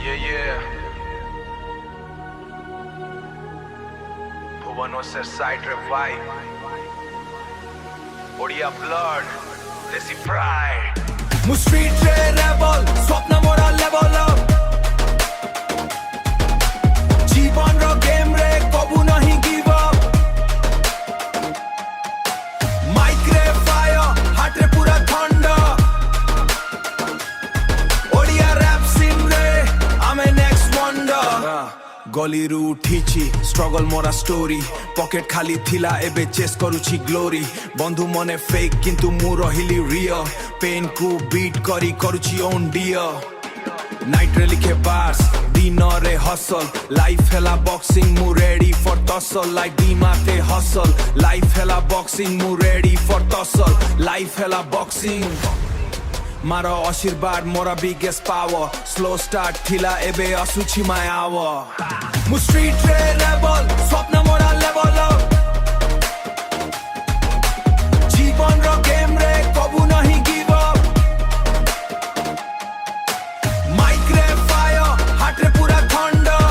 Yeah. Bhubaneswar side revive. Odia blood, desi pride. Mu street rebel, swapna mora level up. Jeevan ro game re kabu nahi give up. Mic re fire, heart re pura thunder. Odia rap scene re, I'm a next wonder. गलिरु उठिछि struggle मोरा story pocket खाली थिला एबे chess करूछि glory बंधु मने fake किंतु मु रहिली रियल पेन को बीट करी करूछि ओन डियर नाइट रे लिखे बार्स दिन रे हसल लाइफ हेला बॉक्सिंग मु रेडी फॉर टसल लाइक दीमाते हसल लाइफ हेला बॉक्सिंग मु रेडी फॉर टसल लाइफ हेला बॉक्सिंग मारो आशीर्वाद मोरा बिगेस्ट पावर स्लो स्टार्ट थिला एबे असुछि माय आवर मु स्ट्रीट रे लेवल स्वप्न मोरा लेवल अप जीवन रो गेम रे कबू नहीं गिव अप माइक रे फायर हार्ट रे पूरा थंडर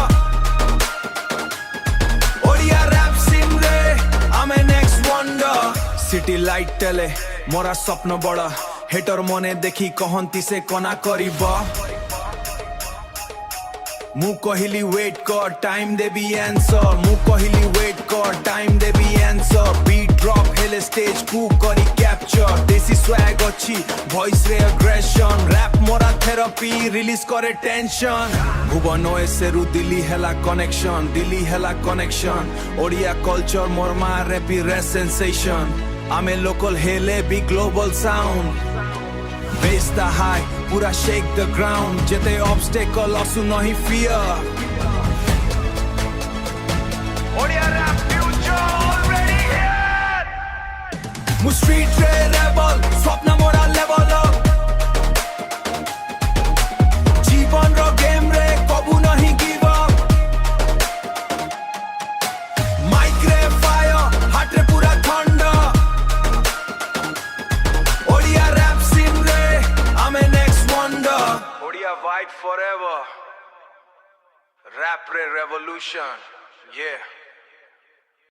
ओडिया रैप सीन रे I am a next wonder city light टेले मोरा स्वप्न बड़ा हेटर मने देखी कहंती से कना करिबा मु कहिली वेट कर टाइम देबी आंसर मु कहिली वेट कर टाइम देबी आंसर बीट ड्रॉप हेले स्टेज कू करी कैप्चर देसी स्वैग अछि वॉइस रे एग्रेशन रैप मोरा थेरेपी रिलीज करे टेंशन भुवनेश्वर दिल्ली हेला कनेक्शन ओडिया कल्चर मोर मा रैपी रे sensation I'm a local hele big global sound Bass the high, pura shake the ground Jete obstacle asu nahi fear Odia rap future already here. Mu street re rebel, swapna mora level up Jeevan ro game re kabu nahi give up Mic re fire, heart re pura thunder Odia vibe forever. Rap re revolution. Yeah.